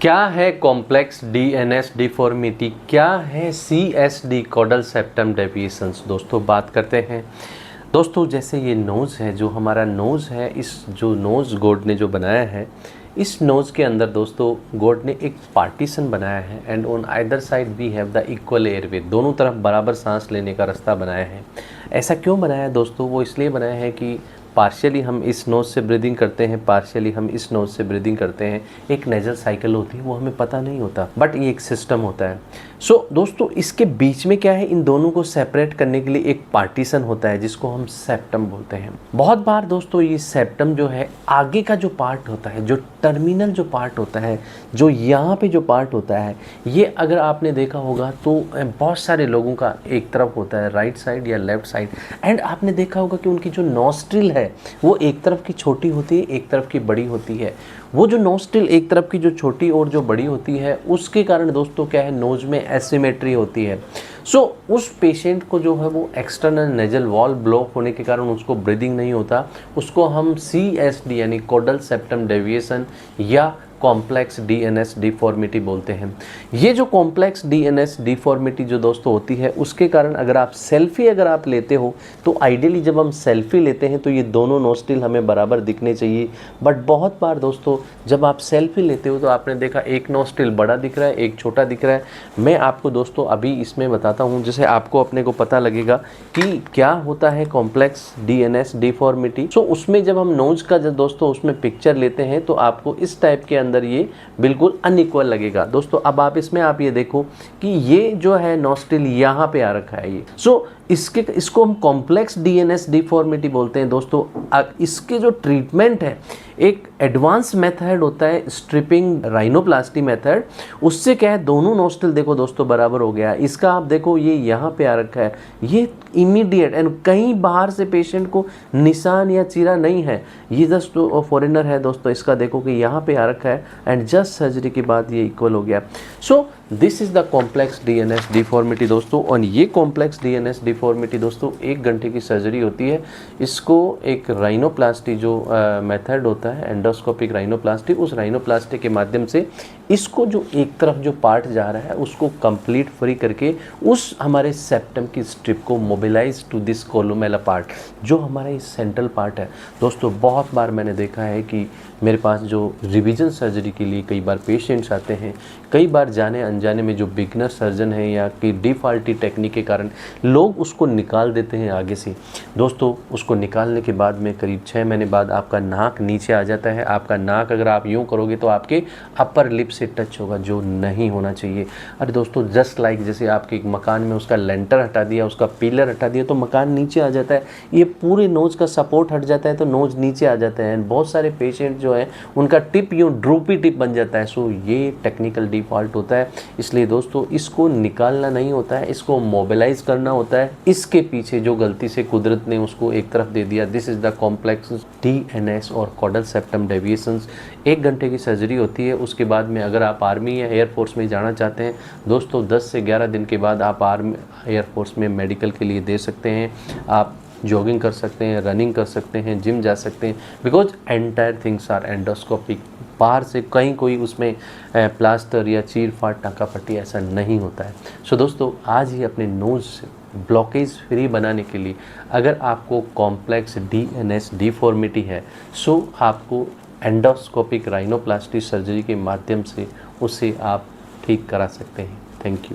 क्या है complex DNS deformity, क्या है सीएसडी कॉडल सेप्टम डेविएशंस। दोस्तों बात करते हैं। दोस्तों जैसे ये नोज़ है, जो हमारा नोज़ है, इस जो नोज़ गॉड ने जो बनाया है, इस नोज़ के अंदर दोस्तों गॉड ने एक पार्टीशन बनाया है and on either side we have the equal airway, दोनों तरफ बराबर सांस लेने का रास्ता बनाया है। ऐसा क्यों बनाया है दोस्तों? वो इसलिए बनाया है कि पार्शियली हम इस नोज़ से ब्रीदिंग करते हैं, पार्शियली हम इस नोज़ से ब्रीदिंग करते हैं। एक नेजल साइकिल होती है, वो हमें पता नहीं होता, बट ये एक सिस्टम होता है। दोस्तों इसके बीच में क्या है, इन दोनों को सेपरेट करने के लिए एक पार्टीशन होता है जिसको हम सेप्टम बोलते हैं। बहुत बार दोस्तों ये सेप्टम जो है, आगे का जो पार्ट होता है, जो टर्मिनल जो पार्ट होता है, जो यहाँ पे जो पार्ट होता है, ये अगर आपने देखा होगा तो बहुत सारे लोगों का एक तरफ होता है, राइट साइड या लेफ्ट साइड, एंड आपने देखा होगा कि उनकी जो नॉस्ट्रिल है वो एक तरफ की छोटी होती है, एक तरफ की बड़ी होती है। वो जो नोस्ट्रिल एक तरफ की जो छोटी और जो बड़ी होती है, उसके कारण दोस्तों क्या है, नोज में एसिमेट्री होती है। उस पेशेंट को जो है वो एक्सटर्नल नेजल वॉल ब्लॉक होने के कारण उसको ब्रीदिंग नहीं होता, उसको हम CSD यानी कॉडल सेप्टम डेविएशन या कॉम्प्लेक्स डीएनएस डिफॉर्मिटी बोलते हैं। ये जो कॉम्प्लेक्स डीएनएस डिफॉर्मिटी जो दोस्तों होती है, उसके कारण अगर आप सेल्फी अगर आप लेते हो तो आइडियली जब हम सेल्फी लेते हैं तो ये दोनों नोस्ट्रिल हमें बराबर दिखने चाहिए। बट बहुत बार दोस्तों जब आप सेल्फी लेते हो तो आपने देखा एक नोस्ट्रिल बड़ा दिख रहा है, एक छोटा दिख रहा है। मैं आपको दोस्तों अभी इसमें बताता हूँ, जिससे आपको अपने को पता लगेगा कि क्या होता है कॉम्प्लेक्स डीएनएस डिफॉर्मिटी। उसमें जब हम नोज का जब दोस्तों उसमें पिक्चर लेते हैं तो आपको इस टाइप के अंदर ये बिल्कुल अनइक्वल लगेगा। दोस्तों अब आप इसमें आप ये देखो कि ये जो है नॉस्ट्रिल यहाँ पे आ रखा है ये। इसको हम कॉम्प्लेक्स डीएनएस डिफॉर्मिटी बोलते हैं दोस्तों। इसके जो ट्रीटमेंट है, एक एडवांस मेथड होता है स्ट्रिपिंग राइनोप्लास्टी मेथड। उससे क्या है, दोनों नोस्ट्रिल देखो दोस्तों बराबर हो गया। इसका आप देखो ये यहाँ पे आ रखा है, ये इमीडिएट एंड कहीं बाहर से पेशेंट को निशान या चीरा नहीं है, ये जस्ट फॉरेनर है दोस्तों। इसका देखो कि यहाँ पे आ रखा है एंड जस्ट सर्जरी के बाद ये इक्वल हो गया। This is the complex DNS deformity दोस्तों। और ये कॉम्प्लेक्स डीएनएस डिफॉर्मिटी दोस्तों 1 घंटे की सर्जरी होती है। इसको एक राइनोप्लास्टी जो मेथड होता है, एंडोस्कोपिक राइनोप्लास्टी, उस राइनोप्लास्टी के माध्यम से इसको जो एक तरफ जो पार्ट जा रहा है उसको कंप्लीट फ्री करके उस हमारे सेप्टम की स्ट्रिप को mobilise to this columella part, जो हमारा ये सेंट्रल पार्ट है। दोस्तों बहुत बार मैंने देखा है कि मेरे पास जो रिवीजन सर्जरी के लिए कई बार पेशेंट्स आते हैं, कई बार जाने अनजाने में जो बिगनर सर्जन है या कि डिफॉल्टी टेक्निक के कारण लोग उसको निकाल देते हैं आगे से। दोस्तों उसको निकालने के बाद में करीब 6 महीने बाद आपका नाक नीचे आ जाता है। आपका नाक अगर आप यूँ करोगे तो आपके अपर लिप से टच होगा, जो नहीं होना चाहिए। अरे दोस्तों जस्ट लाइक जैसे आपके एक मकान में उसका लेंटर हटा दिया, उसका पिलर हटा दिया तो मकान नीचे आ जाता है। ये पूरे नोज़ का सपोर्ट हट जाता है तो नोज़ नीचे आ जाता है। बहुत सारे पेशेंट जो है उनका टिप यूँ ड्रूपी टिप बन जाता है। ये टेक्निकल डिफॉल्ट होता है। इसलिए दोस्तों इसको निकालना नहीं होता है, इसको मोबिलाइज करना होता है। इसके पीछे जो गलती से कुदरत ने उसको एक तरफ दे दिया, this is the complex DNS और कॉडल सेप्टम डेविएशंस। 1 घंटे की सर्जरी होती है। उसके बाद में अगर आप आर्मी या एयरफोर्स में जाना चाहते हैं दोस्तों, 10 से 11 दिन के बाद आप आर्मी एयरफोर्स में मेडिकल के लिए दे सकते हैं। आप जॉगिंग कर सकते हैं, रनिंग कर सकते हैं, जिम जा सकते हैं, because entire things are endoscopic. बाहर से कहीं कोई उसमें प्लास्टर या चीर फाट टाँका पट्टी ऐसा नहीं होता है। दोस्तों आज ही अपने नोज़ ब्लॉकेज फ्री बनाने के लिए अगर आपको कॉम्प्लेक्स डीएनएस डिफॉर्मिटी है, आपको एंडोस्कोपिक राइनोप्लास्टी सर्जरी के माध्यम से उसे आप ठीक करा सकते हैं। Thank you.